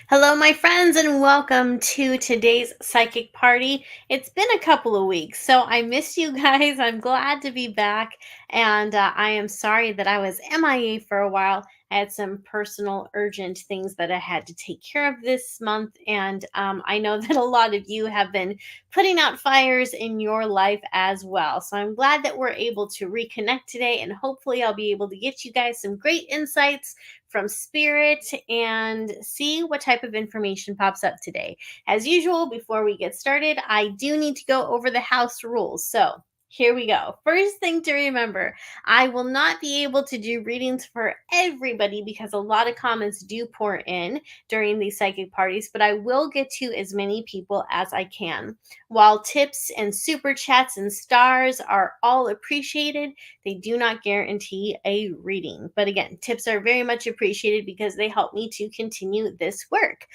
Hello, my friends, and welcome to today's psychic party. It's been a couple of weeks, so I missed you guys. I'm glad to be back, and I am sorry that I was MIA for a while. I had some personal, urgent things that I had to take care of this month, and I know that a lot of you have been putting out fires in your life as well. So I'm glad that we're able to reconnect today, and hopefully, I'll be able to get you guys some great insights from spirit and see what type of information pops up today. As usual, before we get started, I do need to go over the house rules. So, here we go. First thing to remember, I will not be able to do readings for everybody because a lot of comments do pour in during these psychic parties, but I will get to as many people as I can. While tips and super chats and stars are all appreciated, they do not guarantee a reading. But again, tips are very much appreciated because they help me to continue this work.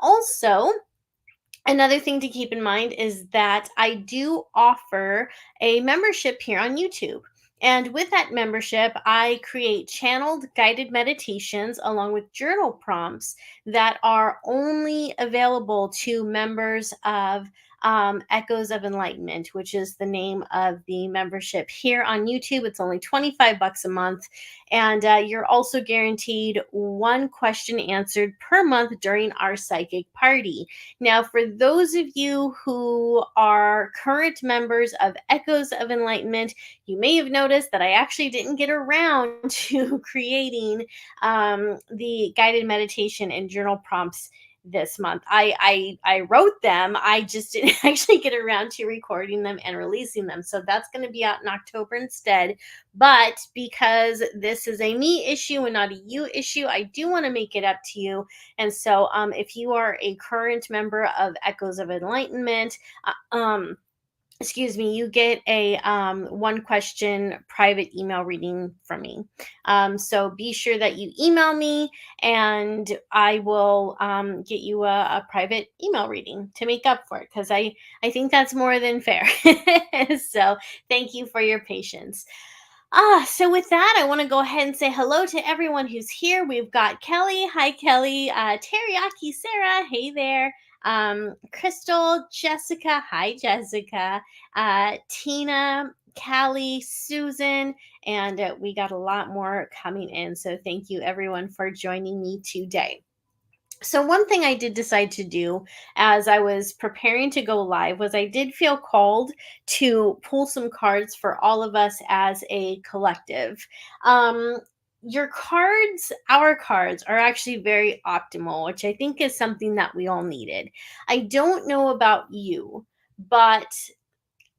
Also, another thing to keep in mind is that I do offer a membership here on YouTube. And with that membership, I create channeled guided meditations along with journal prompts that are only available to members of Echoes of Enlightenment, which is the name of the membership here on YouTube. It's only 25 bucks a month. And you're also guaranteed one question answered per month during our psychic party. Now, for those of you who are current members of Echoes of Enlightenment, you may have noticed that I actually didn't get around to creating the guided meditation and journal prompts this month. I wrote them. I just didn't actually get around to recording them and releasing them. So that's going to be out in October instead. But because this is a me issue and not a you issue, I do want to make it up to you. And so, if you are a current member of Echoes of Enlightenment, uh, um, you get a one question private email reading from me. So be sure that you email me, and I will get you a private email reading to make up for it because I think that's more than fair. So thank you for your patience. So with that, I want to go ahead and say hello to everyone who's here. We've got Kelly. Hi, Kelly. Teriyaki Sarah. Hey there. Crystal, Jessica. Hi, Jessica. Tina, Callie, Susan, and we got a lot more coming in. So thank you everyone for joining me today. So, one thing I did decide to do as I was preparing to go live was I did feel called to pull some cards for all of us as a collective. Um, your cards, our cards, are actually very optimal, which I think is something that we all needed. I don't know about you, but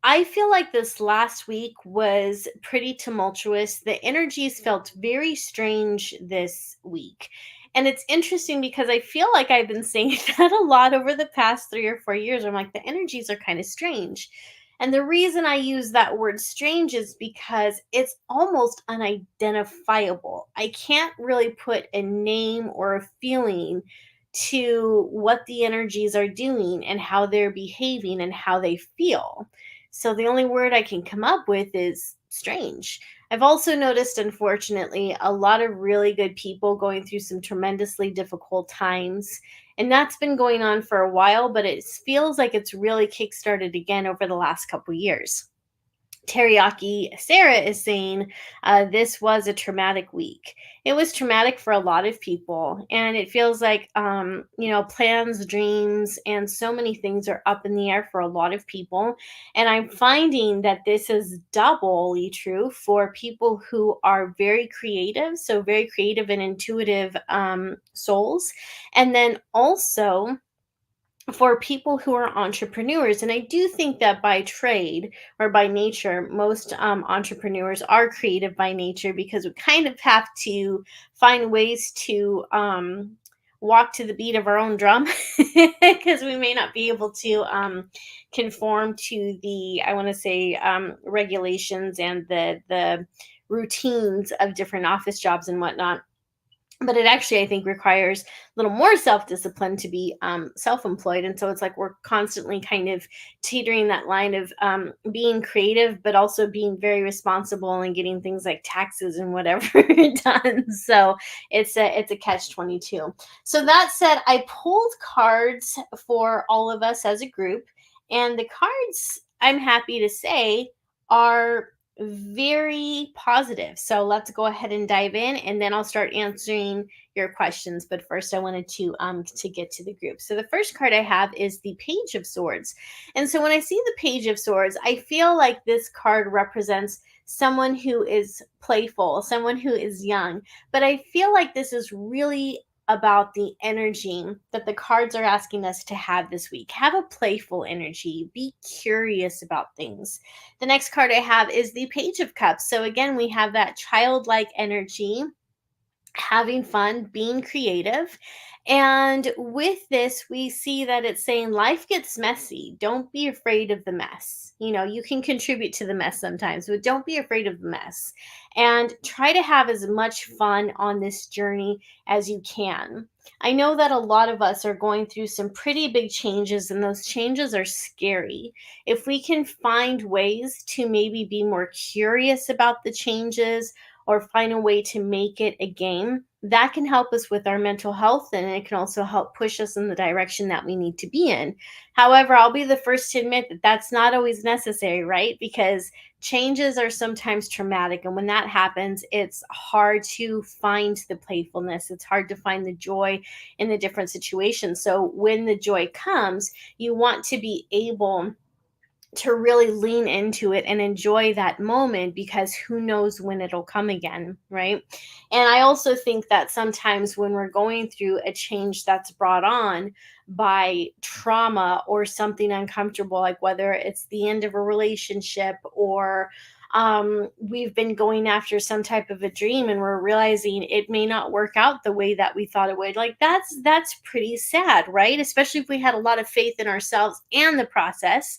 I feel like this last week was pretty tumultuous. The energies felt very strange this week. And it's interesting because I feel like I've been saying that a lot over the past 3 or 4 years. I'm like, the energies are kind of strange. And the reason I use that word strange is because it's almost unidentifiable. I can't really put a name or a feeling to what the energies are doing and how they're behaving and how they feel. So the only word I can come up with is strange. I've also noticed, unfortunately, a lot of really good people going through some tremendously difficult times. And that's been going on for a while, but it feels like it's really kickstarted again over the last couple years. Teriyaki Sarah is saying this was a traumatic week. It was traumatic for a lot of people, and it feels like plans, dreams, and so many things are up in the air for a lot of people. And I'm finding that this is doubly true for people who are very creative, so very creative and intuitive souls, and then also for people who are entrepreneurs. And I do think that by trade or by nature, most entrepreneurs are creative by nature because we kind of have to find ways to walk to the beat of our own drum because we may not be able to conform to the, I want to say, regulations and the routines of different office jobs and whatnot. but it actually, I think, requires a little more self-discipline to be self-employed. And so it's like we're constantly kind of teetering that line of being creative but also being very responsible and getting things like taxes and whatever done. So it's a catch 22. So that said, I pulled cards for all of us as a group, and the cards, I'm happy to say, are very positive. So let's go ahead and dive in, and then I'll start answering your questions. But first I wanted to get to the group. So the first card I have is the Page of Swords. And so when I see the Page of Swords, I feel like this card represents someone who is playful, someone who is young. But I feel like this is really about the energy that the cards are asking us to have this week. Have a playful energy, be curious about things. The next card I have is the Page of Cups. So again, we have that childlike energy, having fun, being creative. And with this, we see that it's saying life gets messy. Don't be afraid of the mess. You know, you can contribute to the mess sometimes, but don't be afraid of the mess. And try to have as much fun on this journey as you can. I know that a lot of us are going through some pretty big changes, and those changes are scary. If we can find ways to maybe be more curious about the changes, or find a way to make it a game, that can help us with our mental health, and it can also help push us in the direction that we need to be in. However, I'll be the first to admit that that's not always necessary, right? Because changes are sometimes traumatic, and when that happens, it's hard to find the playfulness. It's hard to find the joy in the different situations. So when the joy comes, you want to be able to really lean into it and enjoy that moment, because who knows when it'll come again, right? And I also think that sometimes when we're going through a change that's brought on by trauma or something uncomfortable, like whether it's the end of a relationship, or we've been going after some type of a dream and we're realizing it may not work out the way that we thought it would, like that's pretty sad, right? Especially if we had a lot of faith in ourselves and the process,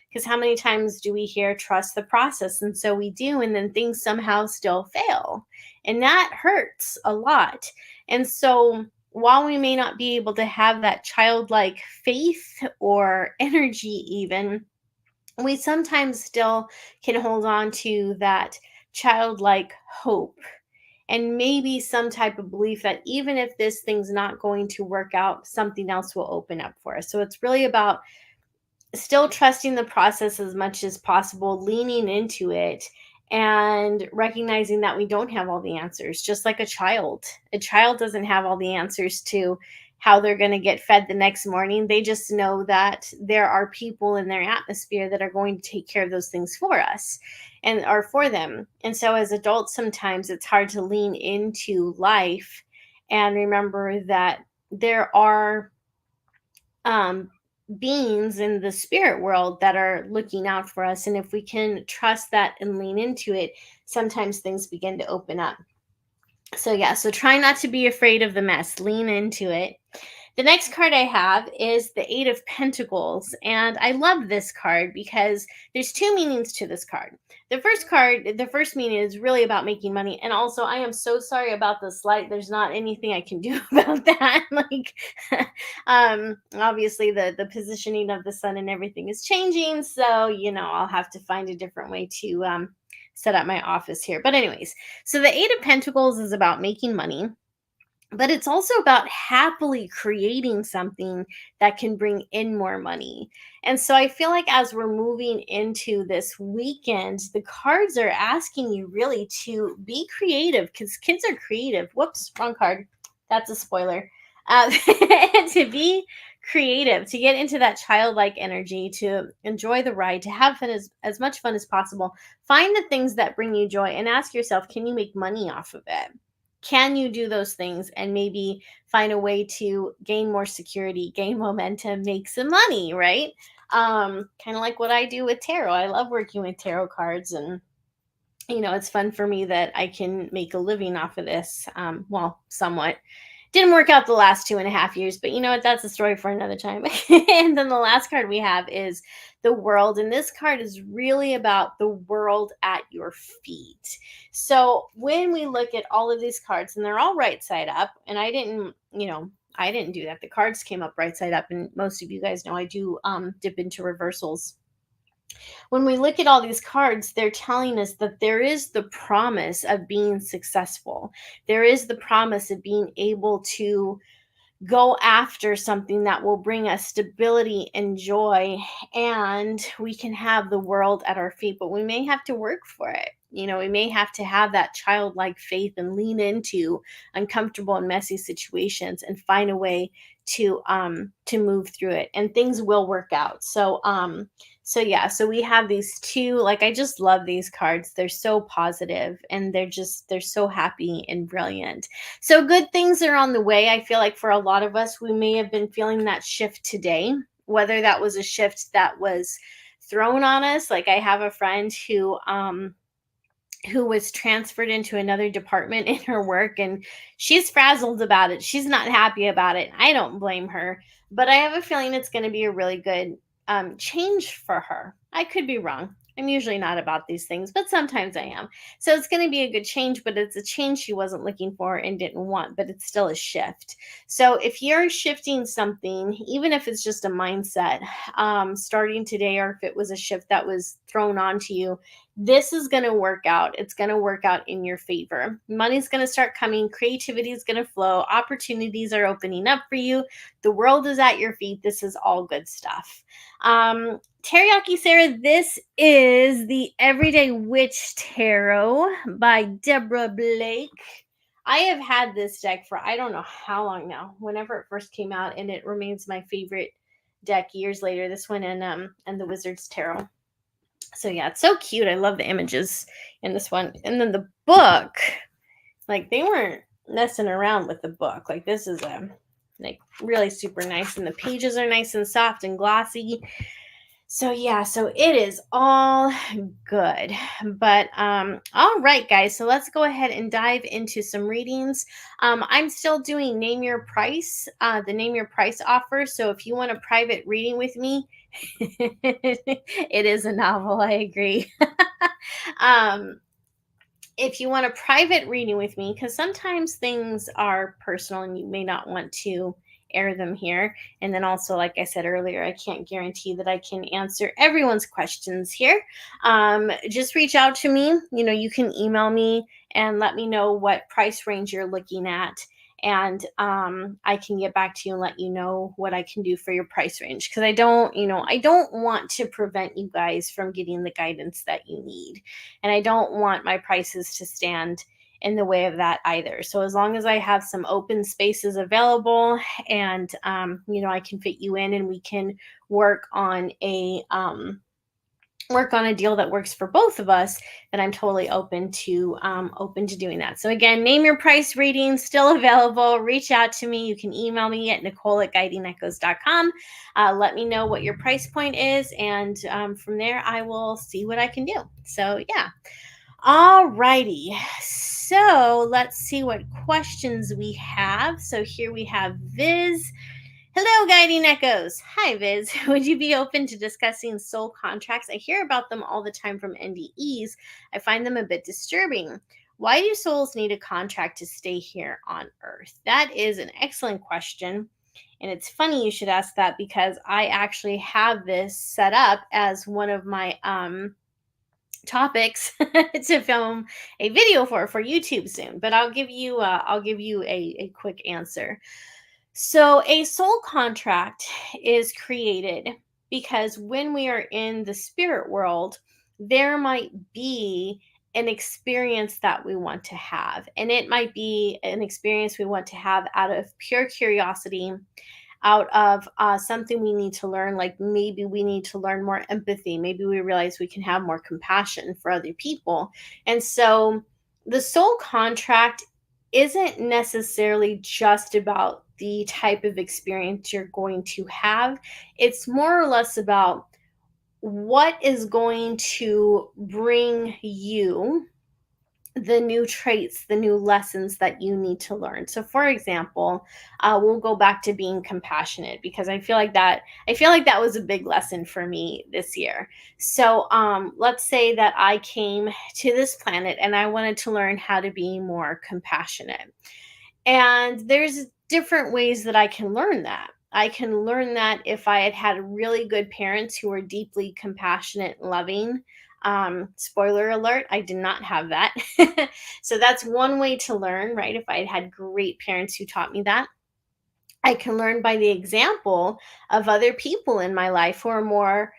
because how many times do we hear trust the process? And so we do, and then things somehow still fail. And that hurts a lot. And so while we may not be able to have that childlike faith or energy, even, we sometimes still can hold on to that childlike hope and maybe some type of belief that even if this thing's not going to work out, something else will open up for us. So it's really about still trusting the process as much as possible, leaning into it, and recognizing that we don't have all the answers. Just like a child. A child doesn't have all the answers to how they're going to get fed the next morning. They just know that there are people in their atmosphere that are going to take care of those things for us and are for them. And so as adults, sometimes it's hard to lean into life and remember that there are um, beings in the spirit world that are looking out for us. And if we can trust that and lean into it, sometimes things begin to open up. So, yeah, so try not to be afraid of the mess, lean into it. The next card I have is the Eight of Pentacles, and I love this card because there's two meanings to this card. The first meaning is really about making money, and also I am so sorry about this light. There's not anything I can do about that. Like, obviously the positioning of the sun and everything is changing, so I'll have to find a different way to set up my office here. But anyways, so the Eight of Pentacles is about making money, but it's also about happily creating something that can bring in more money. And so I feel like as we're moving into this weekend, the cards are asking you really to be creative, because kids are creative. Whoops, wrong card. That's a spoiler. To be creative, to get into that childlike energy, to enjoy the ride, to have fun, as much fun as possible. Find the things that bring you joy and ask yourself, can you make money off of it? Can you do those things and maybe find a way to gain more security, gain momentum, make some money, right? Kind of like what I do with tarot. I love working with tarot cards, and it's fun for me that I can make a living off of this. Well, somewhat. Didn't work out the last 2.5 years, but you know what? That's a story for another time. And then the last card we have is the world. And this card is really about the world at your feet. So when we look at all of these cards, and they're all right side up, and I didn't do that. The cards came up right side up, and most of you guys know I do dip into reversals. When we look at all these cards, they're telling us that there is the promise of being successful. There is the promise of being able to go after something that will bring us stability and joy, and we can have the world at our feet, but we may have to work for it. We may have to have that childlike faith and lean into uncomfortable and messy situations and find a way to move through it, and things will work out. So yeah, so we have these two, like, I just love these cards. They're so positive, and they're so happy and brilliant. So good things are on the way. I feel like for a lot of us, we may have been feeling that shift today, whether that was a shift that was thrown on us. Like, I have a friend who was transferred into another department in her work, and she's frazzled about it. She's not happy about it. I don't blame her, but I have a feeling it's going to be a really good change for her. I could be wrong. I'm usually not about these things, but sometimes I am. So it's going to be a good change, but it's a change she wasn't looking for and didn't want, but it's still a shift. So if you're shifting something, even if it's just a mindset, starting today, or if it was a shift that was thrown onto you, this is going to work out. It's going to work out in your favor. Money's going to start coming. Creativity is going to flow. Opportunities are opening up for you. The world is at your feet. This is all good stuff. Teriyaki Sarah, this is the Everyday Witch Tarot by Deborah Blake. I have had this deck for I don't know how long now, whenever it first came out, and it remains my favorite deck years later. This one and the Wizard's Tarot. So yeah, it's so cute. I love the images in this one. And then the book, like, they weren't messing around with the book. Like, this is like really super nice, and the pages are nice and soft and glossy. So yeah, so it is all good. But all right, guys, so let's go ahead and dive into some readings. I'm still doing Name Your Price, the Name Your Price offer. So if you want a private reading with me, it is a novel, I agree. um if you want a private reading with me, because sometimes things are personal and you may not want to air them here. And then also, like I said earlier, I can't guarantee that I can answer everyone's questions here. Just reach out to me. You can email me and let me know what price range you're looking at. And I can get back to you and let you know what I can do for your price range. Because I don't want to prevent you guys from getting the guidance that you need. And I don't want my prices to stand in the way of that either. So as long as I have some open spaces available, and I can fit you in, and we can work on a deal that works for both of us, then I'm totally open to doing that. So again, Name Your Price reading still available. Reach out to me. You can email me at Nicole@guidingechoes.com. Let me know what your price point is, and from there I will see what I can do. So yeah. Alrighty, so let's see what questions we have. So here we have Viz. Hello, Guiding Echoes. Hi, Viz. Would you be open to discussing soul contracts? I hear about them all the time from NDEs. I find them a bit disturbing. Why do souls need a contract to stay here on Earth? That is an excellent question. And it's funny you should ask that, because I actually have this set up as one of my topics to film a video for YouTube soon, but I'll give you a quick answer. So a soul contract is created because when we are in the spirit world, there might be an experience that we want to have, and it might be an experience we want to have out of pure curiosity, out of something we need to learn. Like, maybe we need to learn more empathy. Maybe we realize we can have more compassion for other people. And so the soul contract isn't necessarily just about the type of experience you're going to have. It's more or less about what is going to bring you the new traits, the new lessons that you need to learn. So, for example, we'll go back to being compassionate because I feel like that was a big lesson for me this year. So, let's say that I came to this planet and I wanted to learn how to be more compassionate. And there's different ways that I can learn that. I can learn that if I had had really good parents who were deeply compassionate and loving. Spoiler alert, I did not have that. So that's one way to learn, right? If I had had great parents who taught me that. I can learn by the example of other people in my life who are more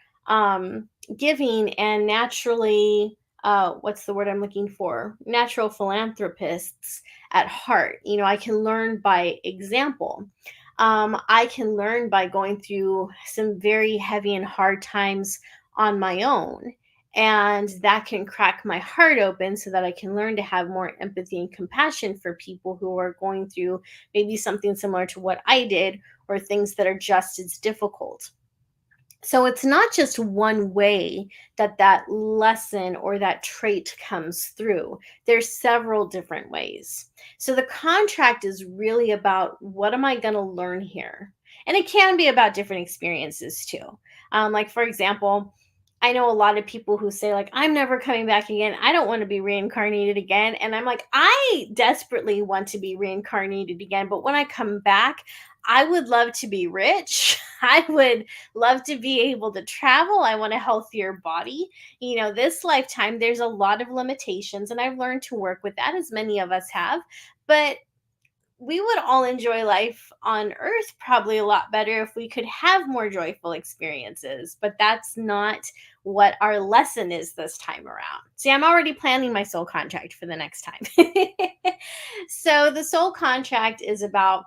giving and naturally, what's the word I'm looking for? Natural philanthropists at heart. You know, I can learn by example. I can learn by going through some very heavy and hard times on my own. And that can crack my heart open so that I can learn to have more empathy and compassion for people who are going through maybe something similar to what I did, or things that are just as difficult. So it's not just one way that that lesson or that trait comes through. There's several different ways. So the contract is really about, what am I going to learn here? And it can be about different experiences too. Like, for example, I know a lot of people who say, like, I'm never coming back again. I don't want to be reincarnated again. And I'm like, I desperately want to be reincarnated again. But when I come back, I would love to be rich. I would love to be able to travel. I want a healthier body. You know, this lifetime, there's a lot of limitations, and I've learned to work with that, as many of us have. But we would all enjoy life on earth probably a lot better if we could have more joyful experiences. But that's not what our lesson is this time around. See, I'm already planning my soul contract for the next time. So, the soul contract is about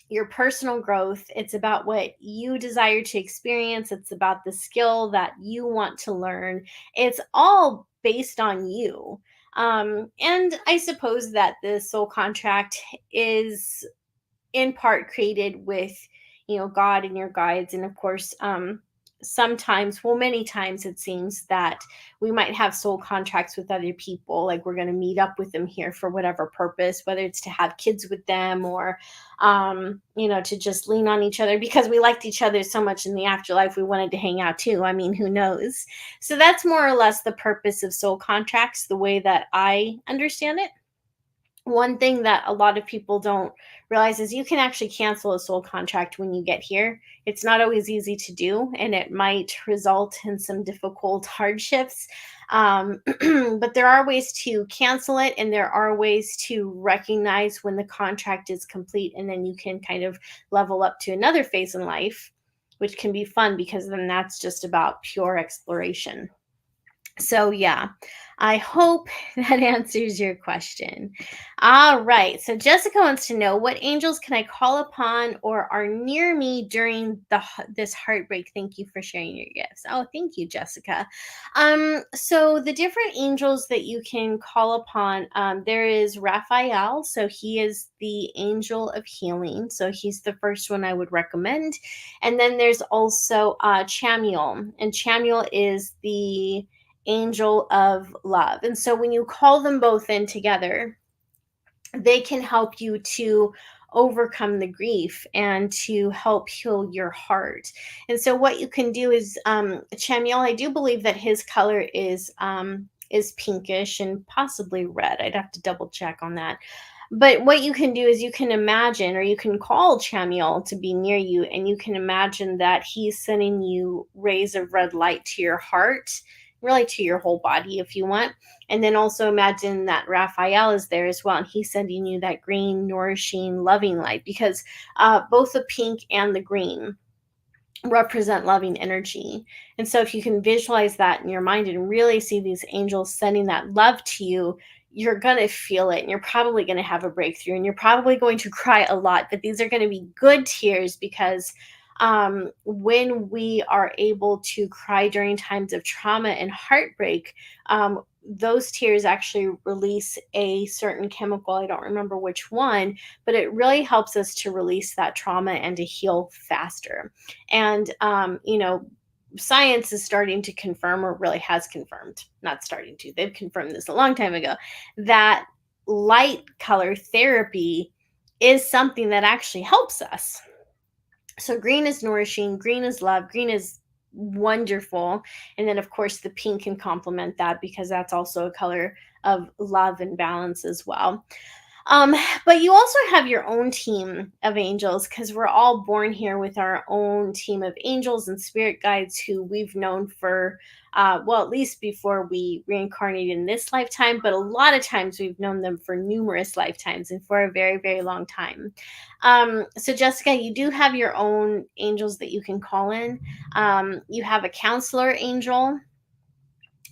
your personal growth. It's about what you desire to experience. It's about the skill that you want to learn. It's all based on you. And I suppose that the soul contract is in part created with, God and your guides. And of course, sometimes, well, many times it seems that we might have soul contracts with other people, like we're going to meet up with them here for whatever purpose, whether it's to have kids with them, or to just lean on each other because we liked each other so much in the afterlife, we wanted to hang out too. I mean, who knows? So that's more or less the purpose of soul contracts, the way that I understand it. One thing that a lot of people don't realize is you can actually cancel a soul contract when you get here. It's not always easy to do, and it might result in some difficult hardships. But there are ways to cancel it, and there are ways to recognize when the contract is complete, and then you can kind of level up to another phase in life, which can be fun because then that's just about pure exploration. So, yeah, I hope that answers your question. All right. So, Jessica wants to know, what angels can I call upon or are near me during this heartbreak? Thank you for sharing your gifts. Oh, thank you, Jessica. So the different angels that you can call upon, there is Raphael. So he is the angel of healing. So he's the first one I would recommend. And then there's also Chamiel, and Chamiel is the angel of love. And so when you call them both in together, they can help you to overcome the grief and to help heal your heart. And so what you can do is, Chamiel, I do believe that his color is pinkish and possibly red. I'd have to double check on that. But what you can do is you can imagine, or you can call Chamiel to be near you, and you can imagine that he's sending you rays of red light to your heart, really to your whole body if you want. And then also imagine that Raphael is there as well, and he's sending you that green, nourishing, loving light, because both the pink and the green represent loving energy. And so if you can visualize that in your mind and really see these angels sending that love to you, you're going to feel it, and you're probably going to have a breakthrough, and you're probably going to cry a lot, but these are going to be good tears, because when we are able to cry during times of trauma and heartbreak, those tears actually release a certain chemical. I don't remember which one, but it really helps us to release that trauma and to heal faster. And, science is starting to confirm, or really has confirmed, not starting to, they've confirmed this a long time ago, that light color therapy is something that actually helps us. So green is nourishing, green is love, green is wonderful. And then of course the pink can complement that, because that's also a color of love and balance as well. Um, but you also have your own team of angels, because we're all born here with our own team of angels and spirit guides who we've known for, well, at least before we reincarnate in this lifetime, but a lot of times we've known them for numerous lifetimes and for a very, very long time. So, Jessica, you do have your own angels that you can call in. You have a counselor angel,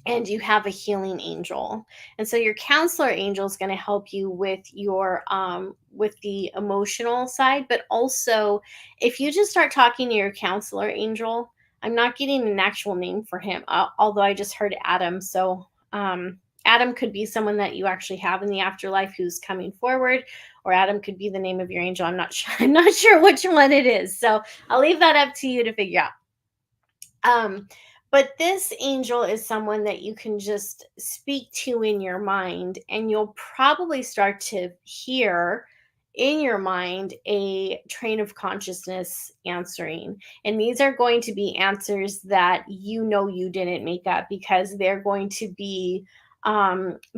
and you have a healing angel. And so your counselor angel is going to help you with the emotional side, but also if you just start talking to your counselor angel, I'm not getting an actual name for him, although I just heard Adam. So Adam could be someone that you actually have in the afterlife who's coming forward, or Adam could be the name of your angel. I'm not sure. I'm not sure which one it is, so I'll leave that up to you to figure out. um, but this angel is someone that you can just speak to in your mind, and you'll probably start to hear in your mind a train of consciousness answering. And these are going to be answers that you didn't make up, because they're going to be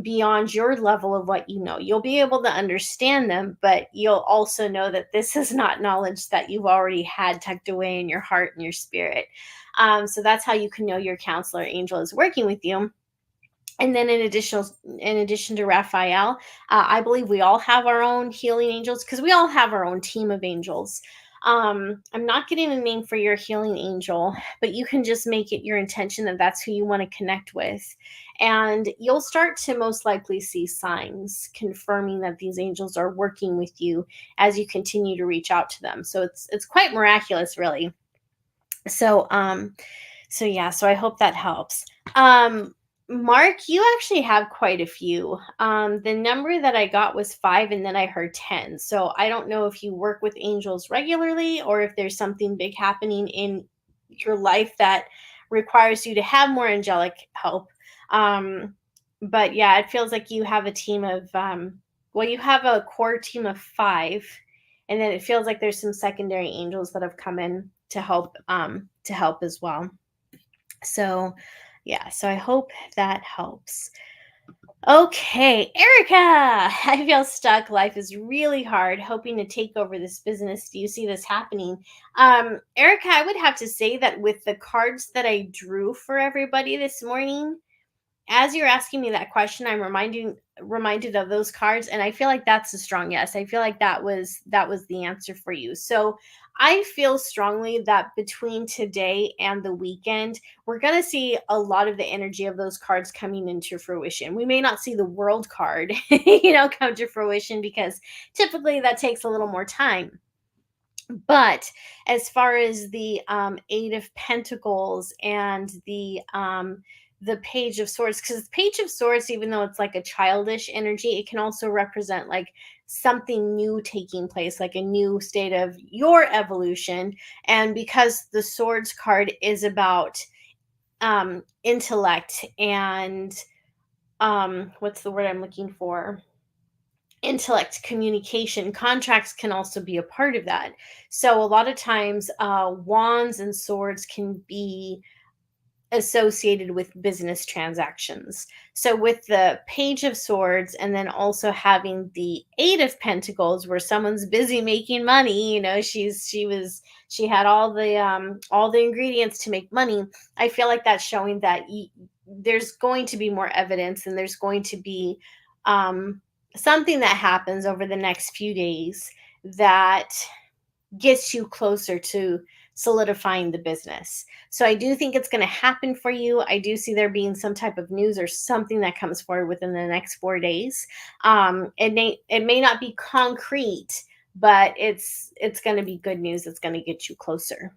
beyond your level of what you know. You'll be able to understand them, but you'll also know that this is not knowledge that you've already had tucked away in your heart and your spirit. So that's how you can know your counselor angel is working with you. And then in addition to Raphael, I believe we all have our own healing angels, because we all have our own team of angels. I'm not getting a name for your healing angel, but you can just make it your intention that that's who you want to connect with. And you'll start to most likely see signs confirming that these angels are working with you as you continue to reach out to them. So it's quite miraculous, really. So yeah, so I hope that helps. Um Mark, you actually have quite a few. The number that I got was 5, and then I heard 10. So I don't know if you work with angels regularly, or if there's something big happening in your life that requires you to have more angelic help. Um but yeah, it feels like you have a team of well, you have a core team of 5, and then it feels like there's some secondary angels that have come in to help as well. So yeah, so I hope that helps. Okay, Erica, I feel stuck. Life is really hard. Hoping to take over this business. Do you see this happening? Erica, I would have to say that with the cards that I drew for everybody this morning, as you're asking me that question, I'm reminded of those cards, and I feel like that's a strong yes. I feel like that was the answer for you. So I feel strongly that between today and the weekend, we're going to see a lot of the energy of those cards coming into fruition. We may not see the world card, come to fruition, because typically that takes a little more time. But as far as the Eight of Pentacles and the Page of Swords, because the Page of Swords, even though it's like a childish energy, it can also represent like something new taking place, like a new state of your evolution. And because the Swords card is about intellect and what's the word I'm looking for? Intellect, communication, contracts can also be a part of that. So a lot of times wands and swords can be associated with business transactions. So with the Page of Swords, and then also having the Eight of Pentacles, where someone's busy making money, she had all the ingredients to make money. I feel like that's showing that there's going to be more evidence, and there's going to be something that happens over the next few days that gets you closer to solidifying the business. So I do think it's going to happen for you. I do see there being some type of news or something that comes forward within the next 4 days. It may not be concrete, but it's going to be good news. It's going to get you closer.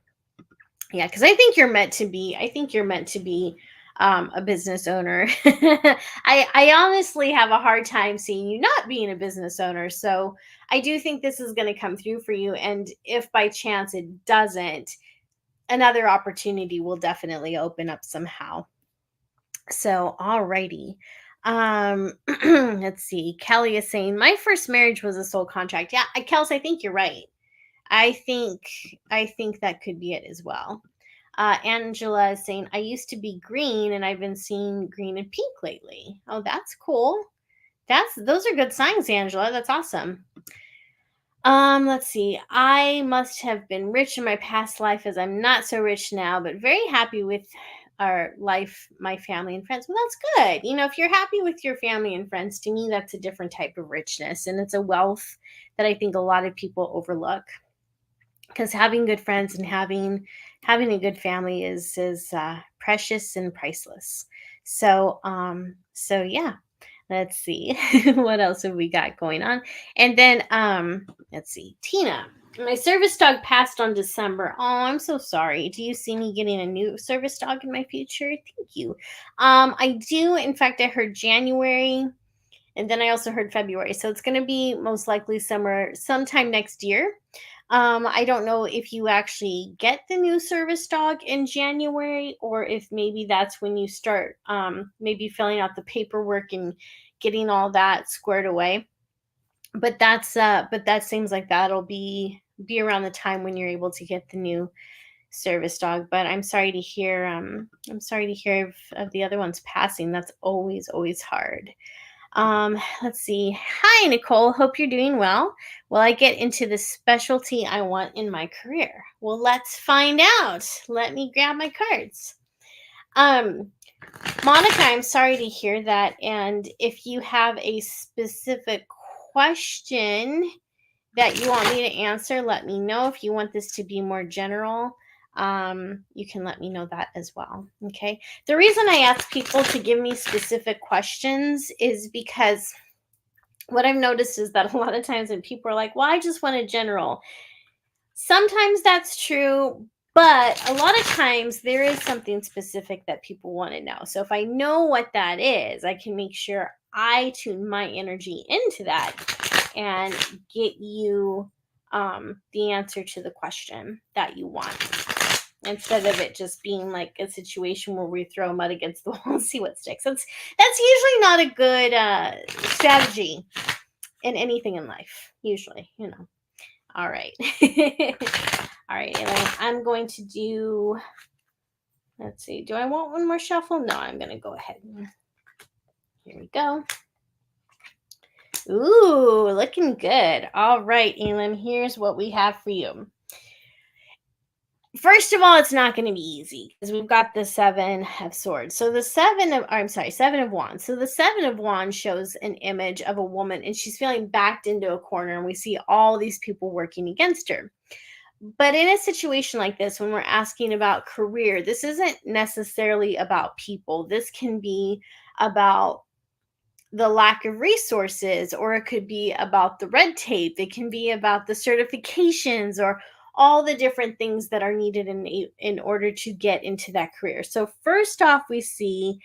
Yeah, because I think you're meant to be. I think you're meant to be a business owner. I honestly have a hard time seeing you not being a business owner. So I do think this is going to come through for you. And if by chance it doesn't, another opportunity will definitely open up somehow. So, alrighty. Let's see. Kelly is saying, my first marriage was a soul contract. Yeah, Kels, I think you're right. I think that could be it as well. Angela is saying, I used to be green and I've been seeing green and pink lately. Oh, that's cool. Those are good signs, Angela. That's awesome. Let's see. I must have been rich in my past life as I'm not so rich now, but very happy with our life, my family and friends. Well, that's good. If you're happy with your family and friends, to me, that's a different type of richness. And it's a wealth that I think a lot of people overlook, because having good friends and having a good family is precious and priceless. So yeah. Let's see. What else have we got going on? And then let's see. Tina, my service dog passed on December. Oh, I'm so sorry. Do you see me getting a new service dog in my future? Thank you. I do. In fact, I heard January, and then I also heard February. So it's going to be most likely sometime next year. I don't know if you actually get the new service dog in January, or if maybe that's when you start maybe filling out the paperwork and getting all that squared away. But that seems like that'll be around the time when you're able to get the new service dog. But I'm sorry to hear of the other ones passing. That's always hard. Let's see. Hi, Nicole. Hope you're doing well. Will I get into the specialty I want in my career? Well, let's find out. Let me grab my cards. Monica, I'm sorry to hear that. And if you have a specific question that you want me to answer, let me know. If you want this to be more general, you can let me know that as well. Okay. The reason I ask people to give me specific questions is because what I've noticed is that a lot of times when people are like, well, I just want a general, sometimes that's true, but a lot of times there is something specific that people want to know. So if I know what that is, I can make sure I tune my energy into that and get you the answer to the question that you want, instead of it just being like a situation where we throw mud against the wall and see what sticks. That's usually not a good strategy in anything in life, usually. All right. All right, Elaine, I'm going to do, let's see, do I want one more shuffle? No, I'm going to go ahead. Here we go. Ooh, looking good. All right, Elam, here's what we have for you. First of all, it's not going to be easy because we've got the Seven of Swords. So Seven of Wands. So the Seven of Wands shows an image of a woman and she's feeling backed into a corner, and we see all these people working against her. But in a situation like this, when we're asking about career, this isn't necessarily about people. This can be about the lack of resources, or it could be about the red tape. It can be about the certifications, or all the different things that are needed in order to get into that career. So first off, we see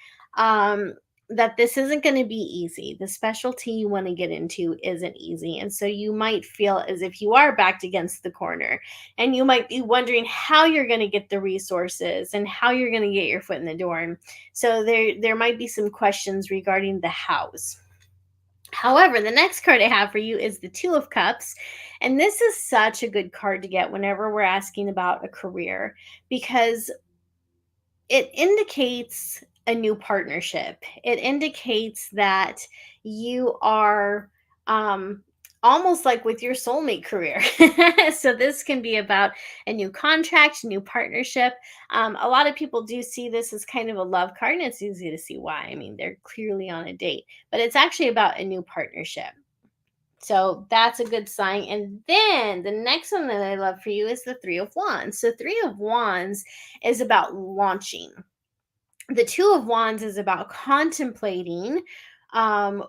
that this isn't going to be easy. The specialty you want to get into isn't easy. And so you might feel as if you are backed against the corner, and you might be wondering how you're going to get the resources and how you're going to get your foot in the door. And so there might be some questions regarding the hows. However, the next card I have for you is the Two of Cups. And this is such a good card to get whenever we're asking about a career, because it indicates a new partnership. It indicates that you are almost like with your soulmate career. So this can be about a new contract, new partnership. A lot of people do see this as kind of a love card, and it's easy to see why. I mean, they're clearly on a date, but it's actually about a new partnership. So that's a good sign. And then the next one that I love for you is the Three of Wands. So Three of Wands is about launching. The Two of Wands is about contemplating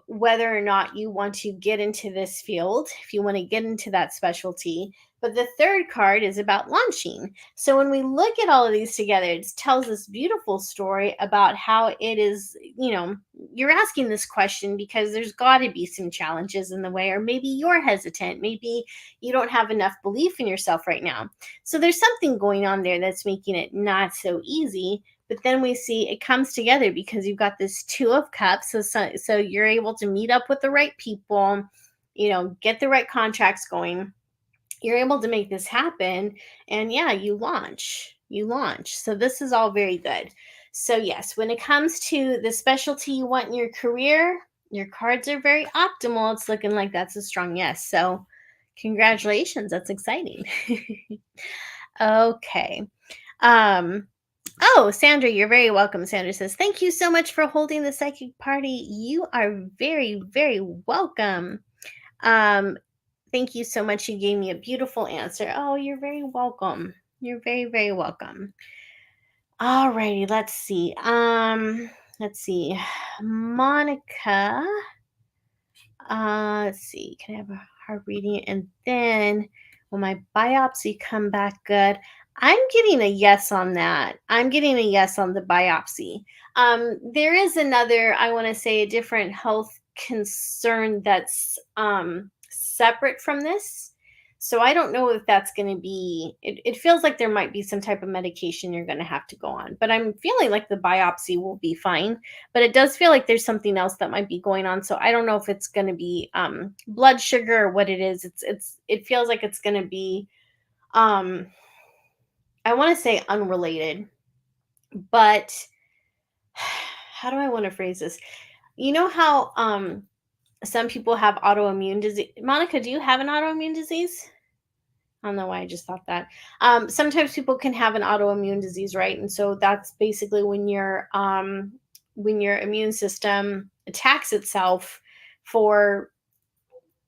whether or not you want to get into this field, if you want to get into that specialty. But the third card is about launching. So when we look at all of these together, it tells this beautiful story about how it is, you're asking this question because there's got to be some challenges in the way, or maybe you're hesitant. Maybe you don't have enough belief in yourself right now. So there's something going on there that's making it not so easy. But then we see it comes together because you've got this Two of Cups. So you're able to meet up with the right people, get the right contracts going. You're able to make this happen, and yeah, you launch. So this is all very good. So yes, when it comes to the specialty you want in your career, your cards are very optimal. It's looking like that's a strong yes. So congratulations, that's exciting. Okay. um oh, Sandra, you're very welcome. Sandra says, thank you so much for holding the psychic party. You are very, very welcome. um Thank you so much. You gave me a beautiful answer. Oh, you're very welcome. You're very, very welcome. All righty, let's see. Let's see. Monica. Let's see. Can I have a heart reading? And then will my biopsy come back good? I'm getting a yes on that. I'm getting a yes on the biopsy. There is another, I want to say, a different health concern that's separate from this. So I don't know if that's going to be, it feels like there might be some type of medication you're going to have to go on, but I'm feeling like the biopsy will be fine. But it does feel like there's something else that might be going on. So I don't know if it's going to be blood sugar or what it is. It feels like it's going to be, um, I want to say unrelated, but how do I want to phrase this? You know how some people have autoimmune disease. Monica, do you have an autoimmune disease? I don't know why I just thought that. Sometimes people can have an autoimmune disease, right? And so that's basically when your immune system attacks itself for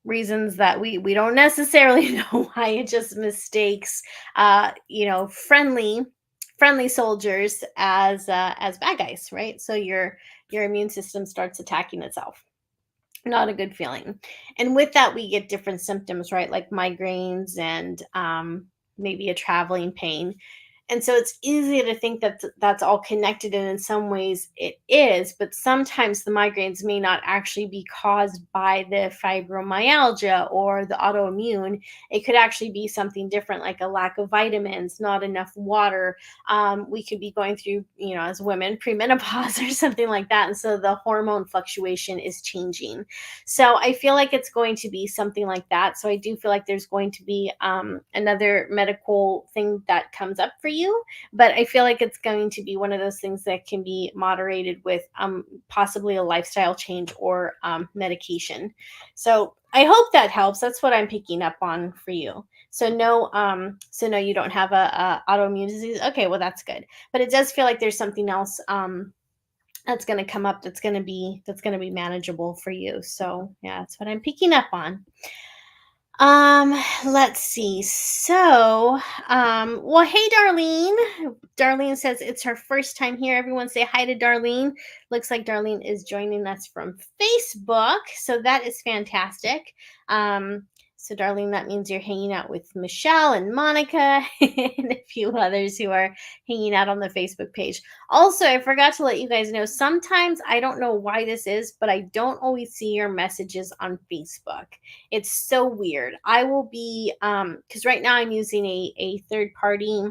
reasons that we don't necessarily know why. It just mistakes friendly soldiers as bad guys, right? So your immune system starts attacking itself. Not a good feeling. And with that, we get different symptoms, right? Like migraines and maybe a traveling pain. And so it's easy to think that that's all connected, and in some ways it is, but sometimes the migraines may not actually be caused by the fibromyalgia or the autoimmune. It could actually be something different, like a lack of vitamins, not enough water. We could be going through, as women, premenopause or something like that. And so the hormone fluctuation is changing. So I feel like it's going to be something like that. So I do feel like there's going to be another medical thing that comes up for you, but I feel like it's going to be one of those things that can be moderated with possibly a lifestyle change or medication. So I hope that helps. That's what I'm picking up on for you. So no, you don't have a autoimmune disease. Okay, well that's good. But it does feel like there's something else that's going to come up that's going to be manageable for you. So yeah, that's what I'm picking up on. Let's see. So, well, hey, Darlene. Darlene says it's her first time here. Everyone say hi to Darlene. Looks like Darlene is joining us from Facebook. So that is fantastic. So Darlene, that means you're hanging out with Michelle and Monica and a few others who are hanging out on the Facebook page. Also, I forgot to let you guys know, sometimes I don't know why this is, but I don't always see your messages on Facebook. It's so weird. I will be because right now I'm using a third party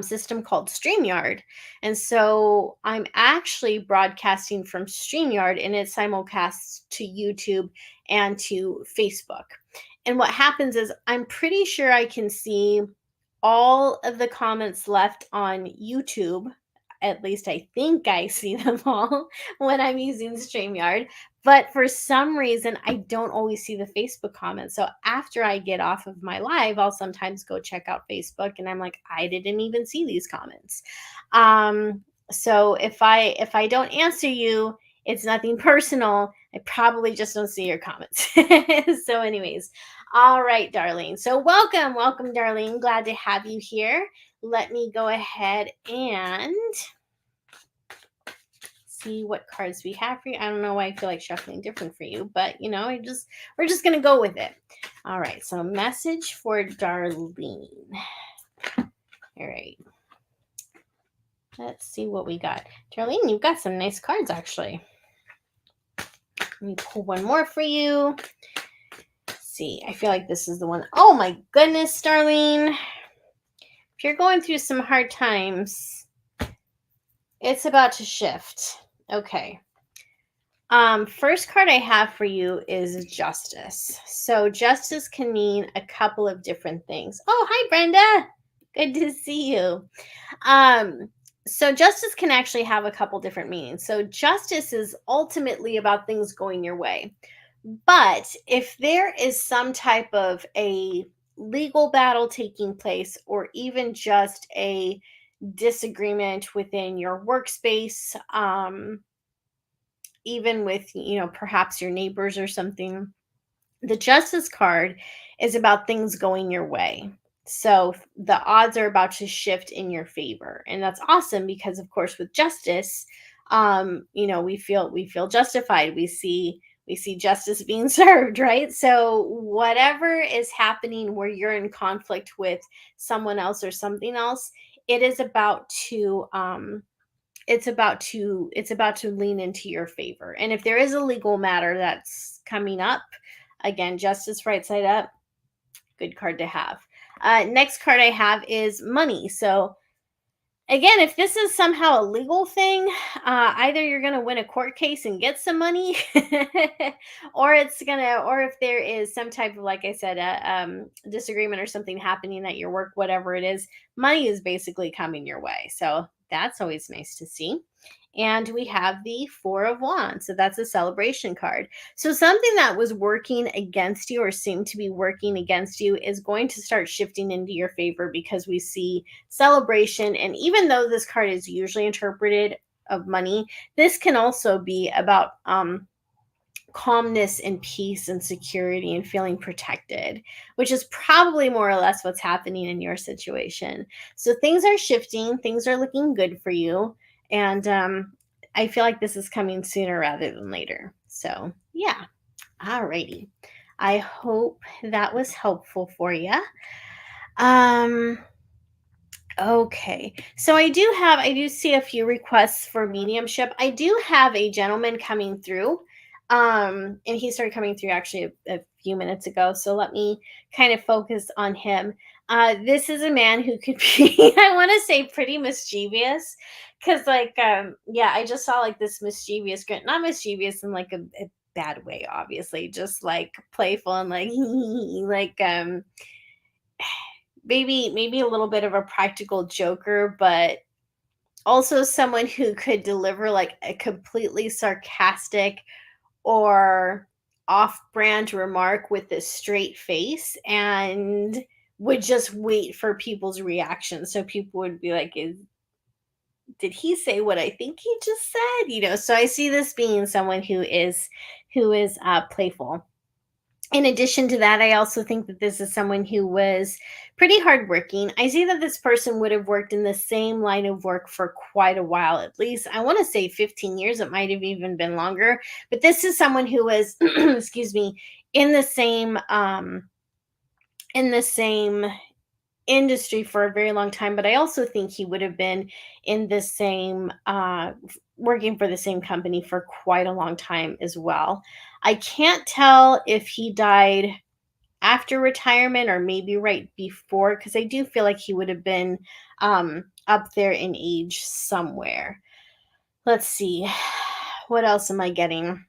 system called StreamYard. And so I'm actually broadcasting from StreamYard, and it simulcasts to YouTube and to Facebook. And what happens is I'm pretty sure I can see all of the comments left on YouTube. At least I think I see them all when I'm using StreamYard. But for some reason, I don't always see the Facebook comments. So after I get off of my live, I'll sometimes go check out Facebook, and I'm like, I didn't even see these comments. So if I don't answer you, it's nothing personal. I probably just don't see your comments. So, anyways, all right, Darlene. So welcome, Darlene. Glad to have you here. Let me go ahead and see what cards we have for you. I don't know why I feel like shuffling different for you, but we're just gonna go with it. All right, so message for Darlene. All right. Let's see what we got. Darlene, you've got some nice cards actually. Let me pull one more for you. Let's see. I feel like this is the one. Oh my goodness, Darlene. If you're going through some hard times, it's about to shift. Okay. First card I have for you is Justice. So Justice can mean a couple of different things. Oh, hi Brenda. Good to see you. So justice can actually have a couple different meanings. So justice is ultimately about things going your way. But if there is some type of a legal battle taking place, or even just a disagreement within your workspace, even with, perhaps your neighbors or something, the justice card is about things going your way. So the odds are about to shift in your favor. And that's awesome because of course with justice, we feel justified. We see justice being served, right? So whatever is happening where you're in conflict with someone else or something else, it is about to it's about to lean into your favor. And if there is a legal matter that's coming up, again, justice right side up, good card to have. Next card I have is money. So again, if this is somehow a legal thing, either you're going to win a court case and get some money, or if there is some type of, like I said, disagreement or something happening at your work, whatever it is, money is basically coming your way. So that's always nice to see. And we have the Four of Wands. So that's a celebration card. So something that was working against you or seemed to be working against you is going to start shifting into your favor because we see celebration. And even though this card is usually interpreted of money, this can also be about calmness and peace and security and feeling protected, which is probably more or less what's happening in your situation. So things are shifting, things are looking good for you. And I feel like this is coming sooner rather than later. So yeah. Alrighty. I hope that was helpful for you. Okay. So I do see a few requests for mediumship. I do have a gentleman coming through. And he started coming through actually a few minutes ago. So let me kind of focus on him. This is a man who could be, I want to say, pretty mischievous. Cause yeah, I just saw like this mischievous grin, not mischievous in like a bad way, obviously, just like playful and like, like, maybe a little bit of a practical joker, but also someone who could deliver like a completely sarcastic or off-brand remark with a straight face and would just wait for people's reactions. So people would be like, did he say what I think he just said? So I see this being someone who is playful. In addition to that, I also think that this is someone who was pretty hardworking. I see that this person would have worked in the same line of work for quite a while, at least. I want to say 15 years. It might have even been longer. But this is someone who was, excuse me, in the same industry for a very long time. But I also think he would have been in the same, working for the same company for quite a long time as well. I can't tell if he died after retirement or maybe right before, because I do feel like he would have been up there in age somewhere. Let's see. What else am I getting?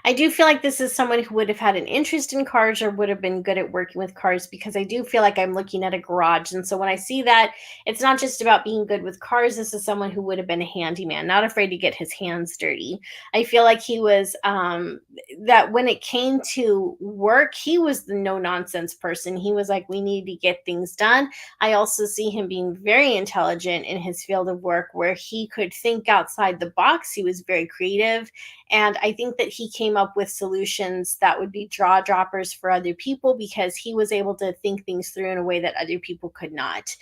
I do feel like this is someone who would have had an interest in cars or would have been good at working with cars, because I do feel like I'm looking at a garage. And so when I see that, it's not just about being good with cars. This is someone who would have been a handyman, not afraid to get his hands dirty. I feel like he was, that when it came to work, he was the no nonsense person. He was like, we need to get things done. I also see him being very intelligent in his field of work where he could think outside the box. He was very creative And I think that he came up with solutions that would be jaw droppers for other people because he was able to think things through in a way that other people could not.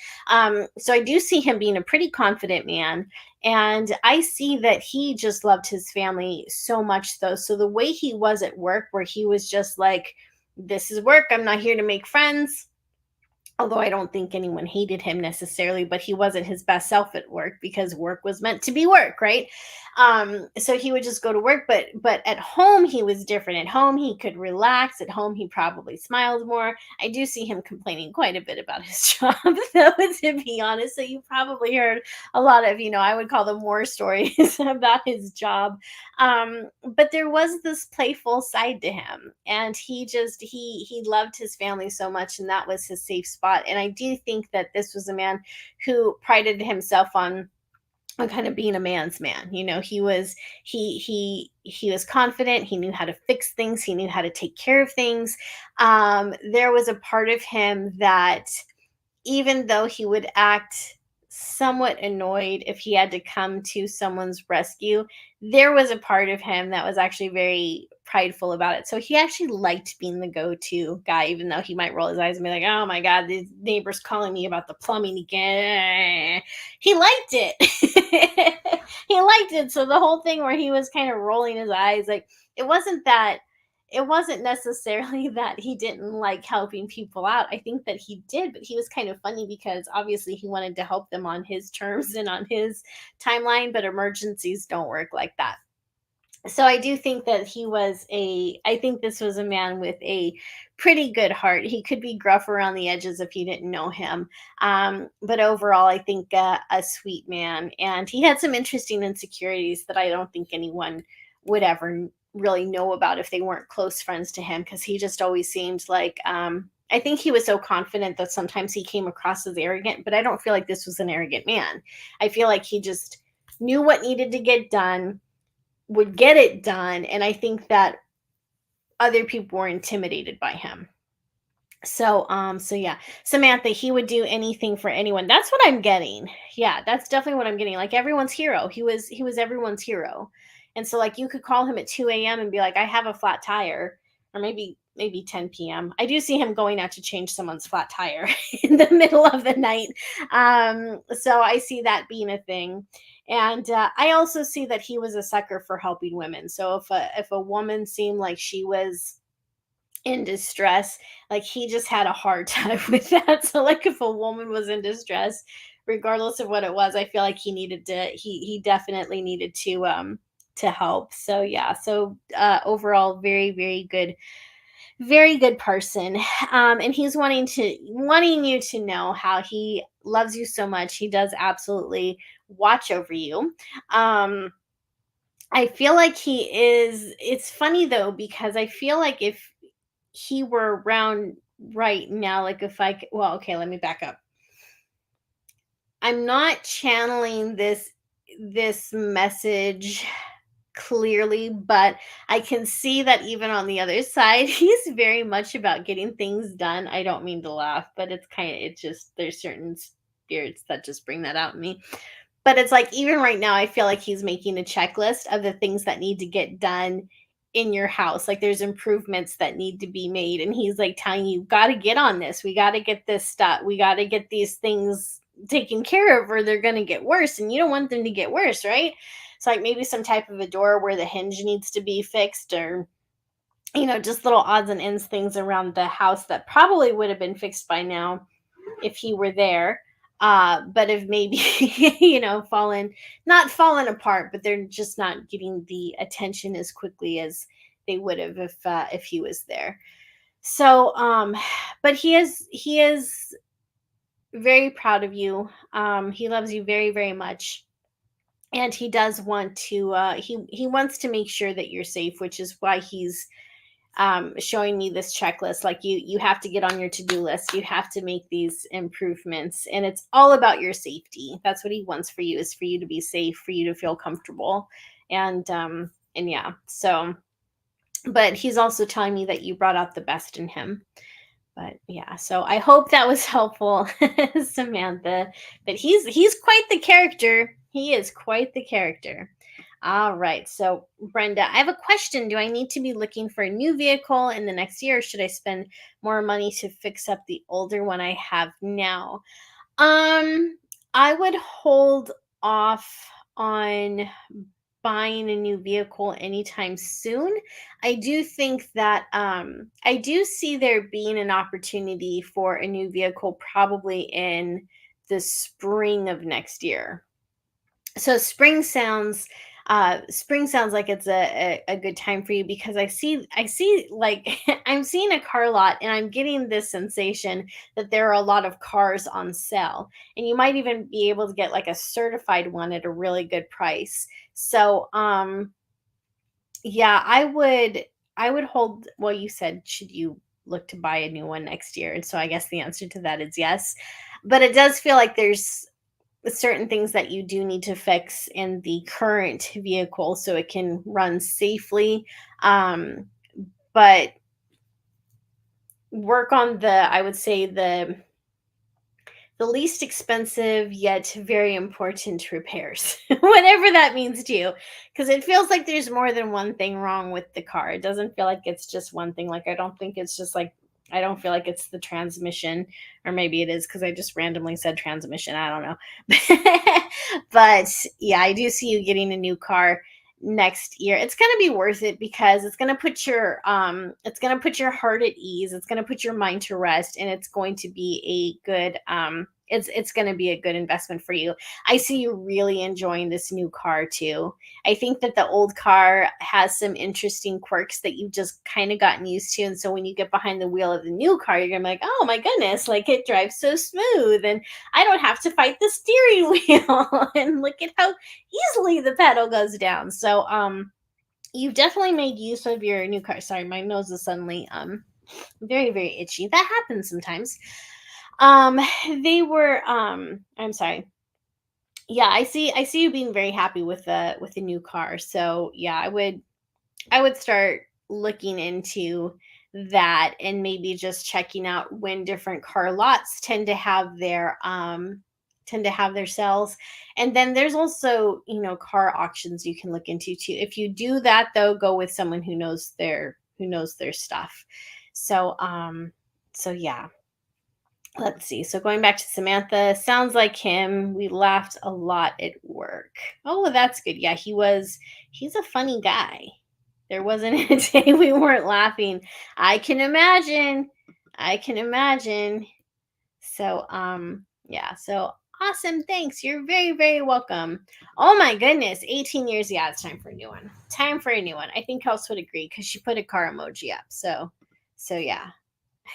So I do see him being a pretty confident man. And I see that he just loved his family so much, though. So the way he was at work, where he was just like, this is work, I'm not here to make friends, although I don't think anyone hated him necessarily, but he wasn't his best self at work because work was meant to be work, right? So he would just go to work, but at home he was different. At home he could relax. At home he probably smiled more. I do see him complaining quite a bit about his job, though, to be honest. So you probably heard a lot of, I would call them war stories about his job. But there was this playful side to him, and he loved his family so much, and that was his safe spot. And I do think that this was a man who prided himself on kind of being a man's man. He was confident. He knew how to fix things. He knew how to take care of things. There was a part of him that, even though he would act somewhat annoyed if he had to come to someone's rescue, there was a part of him that was actually very prideful about it. So he actually liked being the go-to guy, even though he might roll his eyes and be like, "Oh my God, the neighbor's calling me about the plumbing again." He liked it. He liked it. So the whole thing where he was kind of rolling his eyes, like, it wasn't that it wasn't necessarily that he didn't like helping people out. I think that he did, but he was kind of funny because obviously he wanted to help them on his terms and on his timeline, but emergencies don't work like that. So I do think that I think this was a man with a pretty good heart. He could be gruff around the edges if you didn't know him. But overall, I think a sweet man. And he had some interesting insecurities that I don't think anyone would ever really know about if they weren't close friends to him, because he just always seemed like, I think he was so confident that sometimes he came across as arrogant, but I don't feel like this was an arrogant man. I feel like he just knew what needed to get done, would get it done, and I think that other people were intimidated by him. So yeah, Samantha, he would do anything for anyone. That's what I'm getting. Yeah, that's definitely what I'm getting. Like, everyone's hero. He was everyone's hero. And so, like, you could call him at 2 a.m. and be like, I have a flat tire, or maybe 10 p.m. I do see him going out to change someone's flat tire in the middle of the night. So I see that being a thing. And I also see that he was a sucker for helping women. So if a woman seemed like she was in distress, like, he just had a hard time with that. So, like, if a woman was in distress, regardless of what it was, I feel like he definitely needed to help. So yeah, so overall, very, very good person. And he's wanting you to know how he loves you so much. He does absolutely watch over you. I feel like he is It's funny though, because I feel like if he were around right now, like, well, okay, let me back up. I'm not channeling this message clearly, but I can see that even on the other side, he's very much about getting things done. I don't mean to laugh, but it's just, there's certain spirits that just bring that out in me. But it's like, even right now, I feel like he's making a checklist of the things that need to get done in your house. Like, there's improvements that need to be made. And he's like telling you, got to get on this. We got to get this stuff. We got to get these things taken care of, or they're going to get worse. And you don't want them to get worse, right? So, like, maybe some type of a door where the hinge needs to be fixed, or, just little odds and ends things around the house that probably would have been fixed by now if he were there. But if maybe, not fallen apart, but they're just not getting the attention as quickly as they would have if he was there. So, but he is very proud of you. He loves you very, very much. And he does want to, he wants to make sure that you're safe, which is why he's showing me this checklist. Like, you have to get on your to-do list, you have to make these improvements, and it's all about your safety. That's what he wants for you, is for you to be safe, for you to feel comfortable. And yeah, so, but he's also telling me that you brought out the best in him. But yeah, so I hope that was helpful, Samantha. But he's quite the character. He is quite the character. All right. So, Brenda, I have a question. Do I need to be looking for a new vehicle in the next year, or should I spend more money to fix up the older one I have now? Um, I would hold off on buying a new vehicle anytime soon. I do think that I do see there being an opportunity for a new vehicle probably in the spring of next year. So spring sounds like it's a good time for you, because I see like I'm seeing a car lot, and I'm getting this sensation that there are a lot of cars on sale, and you might even be able to get like a certified one at a really good price. So yeah, I would hold. Well, you said, should you look to buy a new one next year? And so I guess the answer to that is yes. But it does feel like there's certain things that you do need to fix in the current vehicle so it can run safely. Um, but work on I would say, the least expensive yet very important repairs, whatever that means to you, because it feels like there's more than one thing wrong with the car. It doesn't feel like it's just one thing. Like, I don't think it's just like, I don't feel like it's the transmission, or maybe it is because I just randomly said transmission. I don't know. But yeah, I do see you getting a new car next year. It's going to be worth it, because it's going to put your heart at ease. It's going to put your mind to rest, and it's going to be a good it's going to be a good investment for you. I see you really enjoying this new car too. I think that the old car has some interesting quirks that you've just kind of gotten used to, and so when you get behind the wheel of the new car, you're going to be like, "Oh my goodness, like it drives so smooth, and I don't have to fight the steering wheel." And look at how easily the pedal goes down. So you've definitely made use of your new car. Sorry, my nose is suddenly very, very itchy. That happens sometimes. Um they were I'm sorry. Yeah, I see you being very happy with the new car. So yeah, I would start looking into that, and maybe just checking out when different car lots tend to have their sales. And then there's also, car auctions you can look into too. If you do that though, go with someone who knows their stuff. So yeah. Let's see. So going back to Samantha, sounds like him. We laughed a lot at work. Oh, well, that's good. Yeah, he's a funny guy. There wasn't a day we weren't laughing. I can imagine. I can imagine. So yeah, so awesome. Thanks. You're very, very welcome. Oh my goodness. 18 years. Yeah, it's time for a new one. Time for a new one. I think Kels would agree, because she put a car emoji up. So yeah.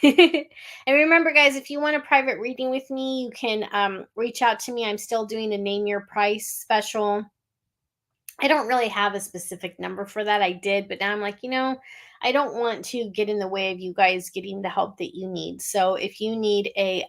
And remember, guys, if you want a private reading with me, you can reach out to me. I'm still doing a name your price special. I don't really have a specific number for that. I did, but now I'm like, I don't want to get in the way of you guys getting the help that you need. So if you need a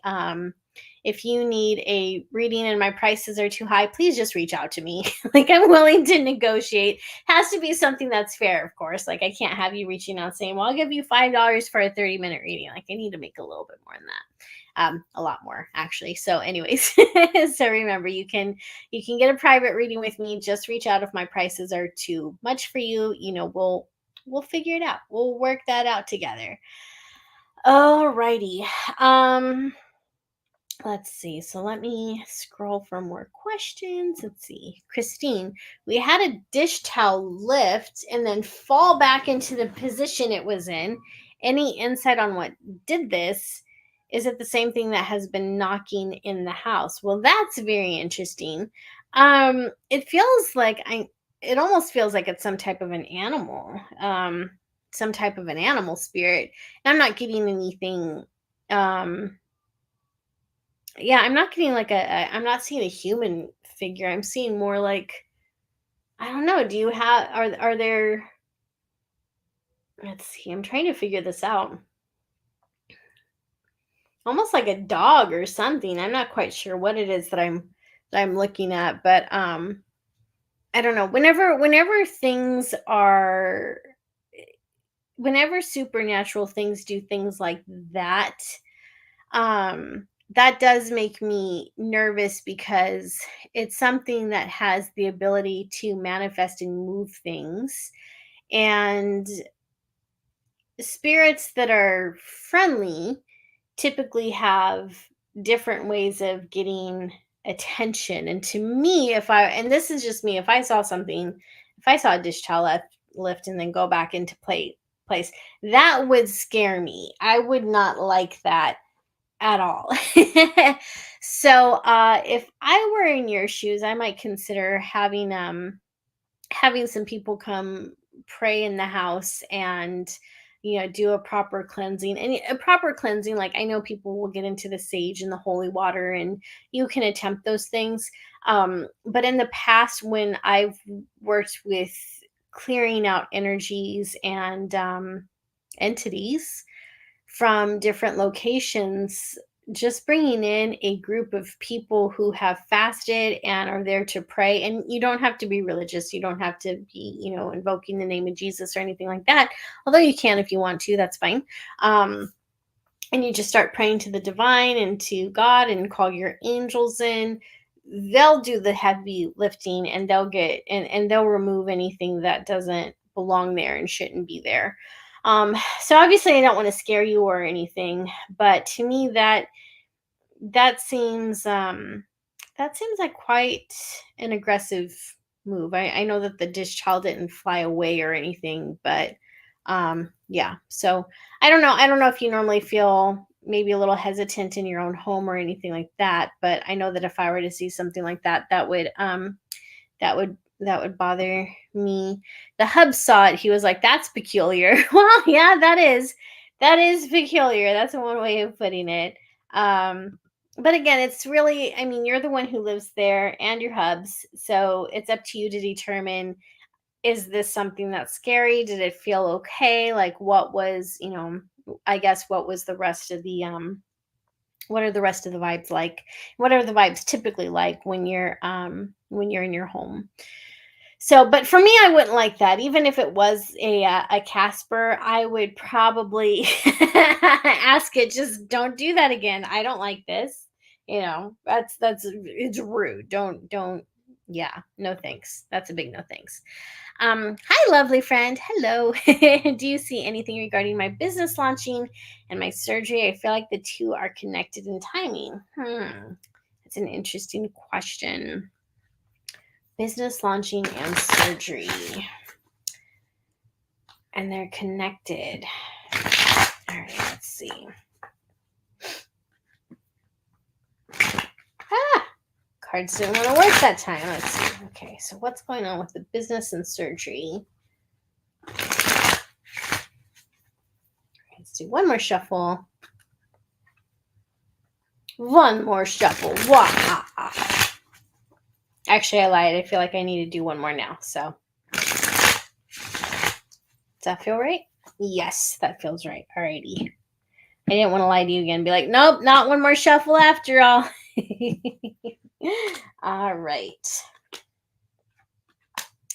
reading and my prices are too high, please just reach out to me. Like, I'm willing to negotiate. Has to be something that's fair, of course. Like, I can't have you reaching out saying, "Well, I'll give you $5 for a 30-minute reading." Like, I need to make a little bit more than that. A lot more actually. So anyways, so remember, you can get a private reading with me. Just reach out if my prices are too much for you. We'll figure it out. We'll work that out together. Alrighty. Let's see. So let me scroll for more questions. Let's see. Christine, we had a dish towel lift and then fall back into the position it was in. Any insight on what did this? Is it the same thing that has been knocking in the house? Well, that's very interesting. It feels like it almost feels like it's some type of an animal. Some type of an animal spirit. I'm not getting anything yeah, I'm not getting like I'm not seeing a human figure. I'm seeing more like, I don't know. Do you have are there Let's see. I'm trying to figure this out. Almost like a dog or something. I'm not quite sure what it is that I'm looking at, but I don't know. Whenever supernatural things do things like that, that does make me nervous because it's something that has the ability to manifest and move things. And spirits that are friendly typically have different ways of getting attention. And to me, and this is just me, if I saw something, if I saw a dish towel lift and then go back into place, that would scare me. I would not like that at all. So if I were in your shoes, I might consider having some people come pray in the house and do a proper cleansing. And a proper cleansing, like, I know people will get into the sage and the holy water, and you can attempt those things. But in the past, when I've worked with clearing out energies and entities from different locations, just bringing in a group of people who have fasted and are there to pray. And you don't have to be religious, you don't have to be invoking the name of Jesus or anything like that, although you can if you want to, that's fine. And you just start praying to the divine and to God and call your angels in. They'll do the heavy lifting, and they'll remove anything that doesn't belong there and shouldn't be there. So obviously I don't want to scare you or anything, but to me that seems like quite an aggressive move. I know that the dish child didn't fly away or anything, but yeah. So I don't know if you normally feel maybe a little hesitant in your own home or anything like that, but I know that if I were to see something like that, that would bother me. The hub saw it. He was like, "That's peculiar." Well, yeah, that is peculiar. That's one way of putting it. But again, it's really, I mean, you're the one who lives there and your hubs, so it's up to you to determine, is this something that's scary? Did it feel okay? Like, what was, I guess, what was the rest of the what are the rest of the vibes like? What are the vibes typically like when you're in your home? So, but for me, I wouldn't like that. Even if it was a Casper, I would probably ask it, just don't do that again. I don't like this. That's it's rude. Don't. Yeah, no thanks. That's a big no thanks. Hi, lovely friend. Hello. Do you see anything regarding my business launching and my surgery? I feel like the two are connected in timing. That's an interesting question. Business launching and surgery, and they're connected. All right, let's see. Cards didn't want to work that time. Let's see. Okay, so what's going on with the business and surgery? Let's do one more shuffle. One more shuffle. Wah. Actually, I lied. I feel like I need to do one more now. So, does that feel right? Yes, that feels right. Alrighty. I didn't want to lie to you again. Be like, nope, not one more shuffle after all. All right.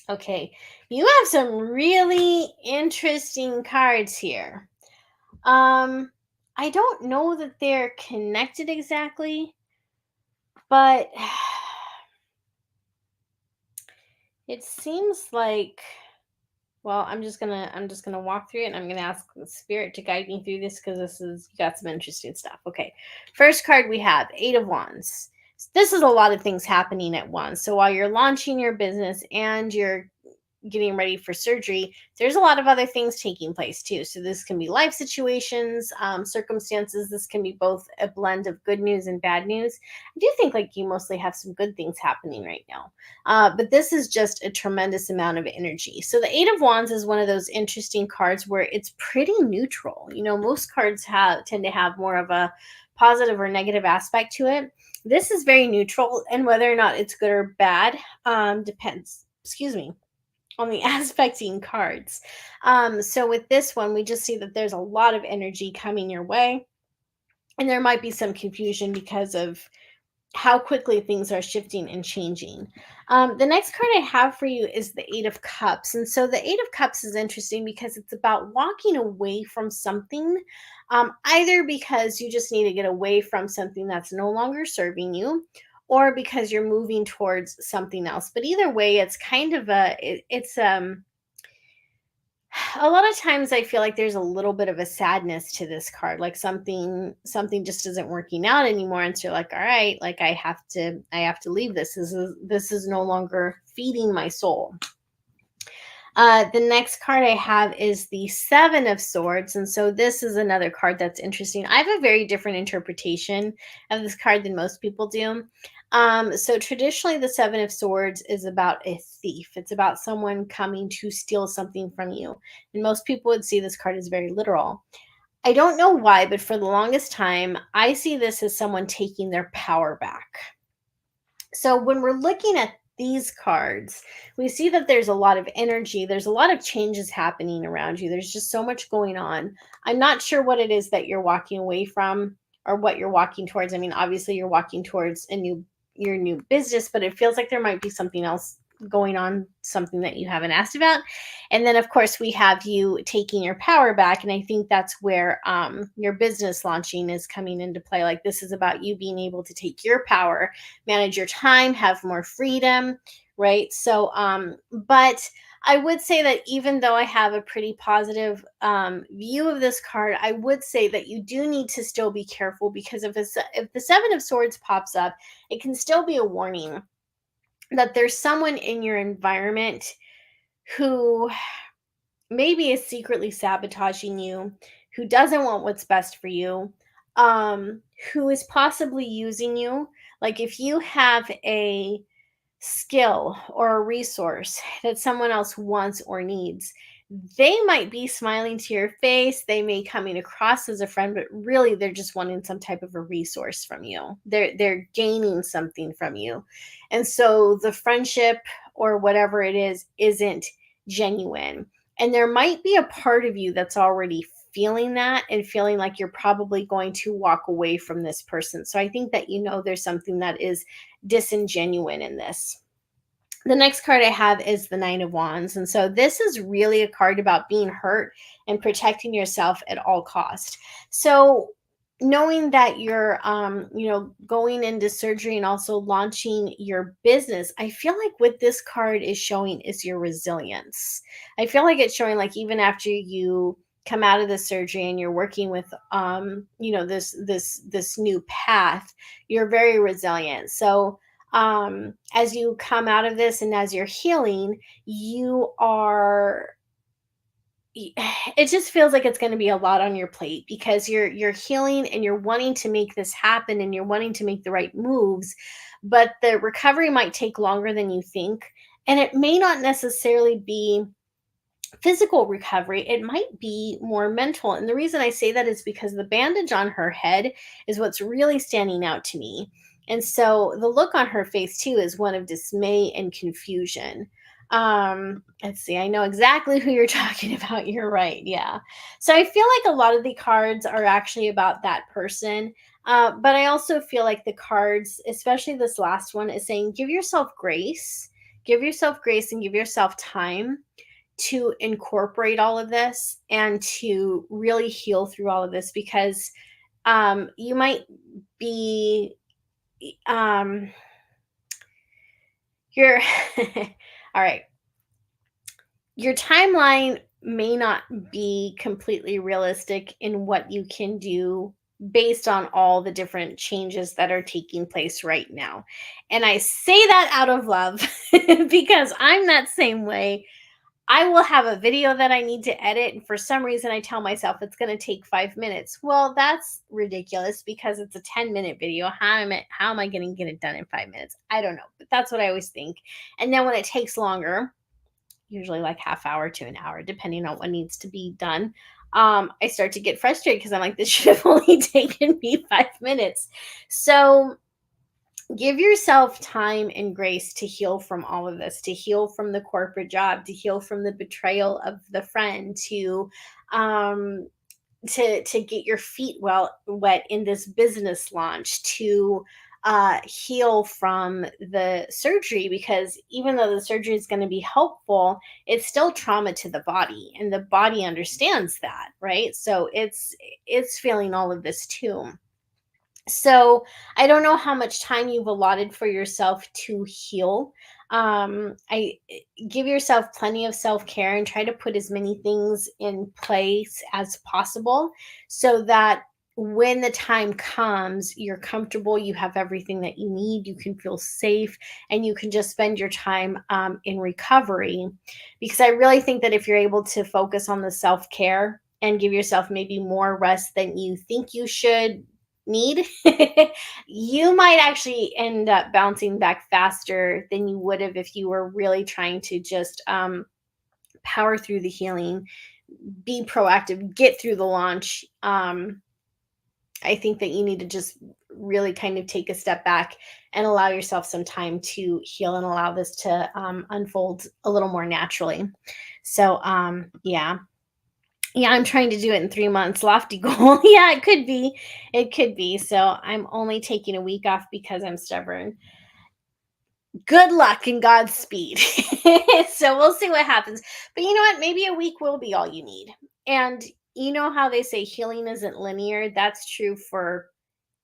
Okay. You have some really interesting cards here. I don't know that they're connected exactly, but it seems like, well, I'm just gonna walk through it, and I'm gonna ask the spirit to guide me through this, because you got some interesting stuff. Okay. First card we have, Eight of Wands. This is a lot of things happening at once. So while you're launching your business and you're getting ready for surgery, there's a lot of other things taking place too. So this can be life situations, circumstances. This can be both a blend of good news and bad news. I do think like you mostly have some good things happening right now, but this is just a tremendous amount of energy. So the Eight of Wands is one of those interesting cards where it's pretty neutral. Most cards tend to have more of a positive or negative aspect to it. This is very neutral, and whether or not it's good or bad depends. Excuse me, on the aspecting cards. So with this one, we just see that there's a lot of energy coming your way, and there might be some confusion because of how quickly things are shifting and changing. The next card I have for you is the Eight of Cups. And so the Eight of Cups is interesting because it's about walking away from something, either because you just need to get away from something that's no longer serving you, or because you're moving towards something else. But either way, it's kind of it's a lot of times I feel like there's a little bit of a sadness to this card, like something just isn't working out anymore, and so you're like, all right, like I have to leave this. This is no longer feeding my soul. The next card I have is the Seven of Swords. And so this is another card that's interesting. I have a very different interpretation of this card than most people do. So traditionally, the Seven of Swords is about a thief. It's about someone coming to steal something from you. And most people would see this card as very literal. I don't know why, but for the longest time, I see this as someone taking their power back. So when we're looking at these cards, we see that there's a lot of energy. There's a lot of changes happening around you. There's just so much going on. I'm not sure what it is that you're walking away from or what you're walking towards. I mean, obviously you're walking towards your new business, but it feels like there might be something else going on, something that you haven't asked about. And then of course we have you taking your power back, and I think that's where your business launching is coming into play. Like, this is about you being able to take your power, manage your time, have more freedom, right? So but I would say that even though I have a pretty positive view of this card, I would say that you do need to still be careful, because if the Seven of Swords pops up, it can still be a warning that there's someone in your environment who maybe is secretly sabotaging you, who doesn't want what's best for you, who is possibly using you. Like, if you have a skill or a resource that someone else wants or needs, they might be smiling to your face. They may coming across as a friend, but really they're just wanting some type of a resource from you. They're gaining something from you. And so the friendship or whatever it is isn't genuine. And there might be a part of you that's already feeling that and feeling like you're probably going to walk away from this person. So I think that there's something that is disingenuine in this. The next card I have is the Nine of Wands. And so this is really a card about being hurt and protecting yourself at all cost. So knowing that you're going into surgery and also launching your business, I feel like what this card is showing is your resilience. I feel like it's showing, like, even after you come out of the surgery and you're working with this new path, you're very resilient. So as you come out of this and as you're healing, it just feels like it's going to be a lot on your plate, because you're healing and you're wanting to make this happen and you're wanting to make the right moves, but the recovery might take longer than you think. And it may not necessarily be physical recovery, it might be more mental. And the reason I say that is because the bandage on her head is what's really standing out to me. And so the look on her face too is one of dismay and confusion. Let's see, I know exactly who you're talking about. You're right. Yeah. So I feel like a lot of the cards are actually about that person. But I also feel like the cards, especially this last one, is saying give yourself grace, and give yourself time to incorporate all of this and to really heal through all of this, because you might be you're all right, your timeline may not be completely realistic in what you can do based on all the different changes that are taking place right now. And I say that out of love because I'm that same way. I will have a video that I need to edit, and for some reason I tell myself it's going to take 5 minutes. Well, that's ridiculous, because it's a 10-minute video. How am I going to get it done in 5 minutes? I don't know, but that's what I always think. And then when it takes longer, usually like half hour to an hour, depending on what needs to be done, I start to get frustrated because I'm like, this should have only taken me 5 minutes. So give yourself time and grace to heal from all of this, to heal from the corporate job, to heal from the betrayal of the friend, um to get your feet wet in this business launch, to heal from the surgery, because even though the surgery is going to be helpful, it's still trauma to the body, and the body understands that, right? So it's feeling all of this too. So I don't know how much time you've allotted for yourself to heal. I Give yourself plenty of self-care and try to put as many things in place as possible, so that when the time comes, you're comfortable, you have everything that you need, you can feel safe, and you can just spend your time in recovery. Because I really think that if you're able to focus on the self-care and give yourself maybe more rest than you think you should need, you might actually end up bouncing back faster than you would have if you were really trying to just power through the healing, be proactive, get through the launch. I think that you need to just really kind of take a step back and allow yourself some time to heal and allow this to unfold a little more naturally. So, yeah. Yeah, I'm trying to do it in 3 months. Lofty goal. Yeah, it could be. It could be. So I'm only taking a week off because I'm stubborn. Good luck and Godspeed. So we'll see what happens. But you know what? Maybe a week will be all you need. And you know how they say healing isn't linear? That's true for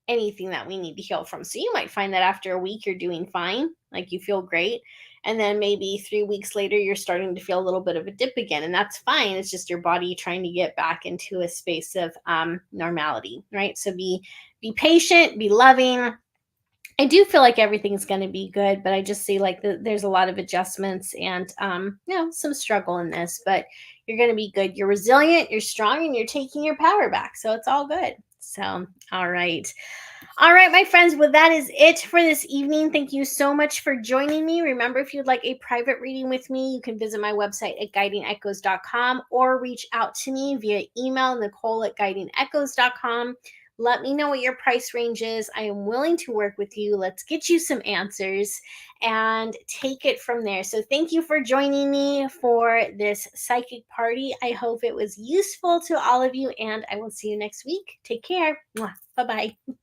anything that we need to heal from. So you might find that after a week you're doing fine, like you feel great. And then maybe 3 weeks later you're starting to feel a little bit of a dip again. And that's fine. It's just your body trying to get back into a space of normality, right? So be patient, be loving. I do feel like everything's going to be good, but I just see like there's a lot of adjustments and some struggle in this, but you're going to be good. You're resilient, you're strong, and you're taking your power back. So it's all good. So, all right. All right, my friends. Well, that is it for this evening. Thank you so much for joining me. Remember, if you'd like a private reading with me, you can visit my website at guidingechoes.com or reach out to me via email, Nicole@guidingechoes.com. Let me know what your price range is. I am willing to work with you. Let's get you some answers and take it from there. So, thank you for joining me for this psychic party. I hope it was useful to all of you, and I will see you next week. Take care. Bye bye.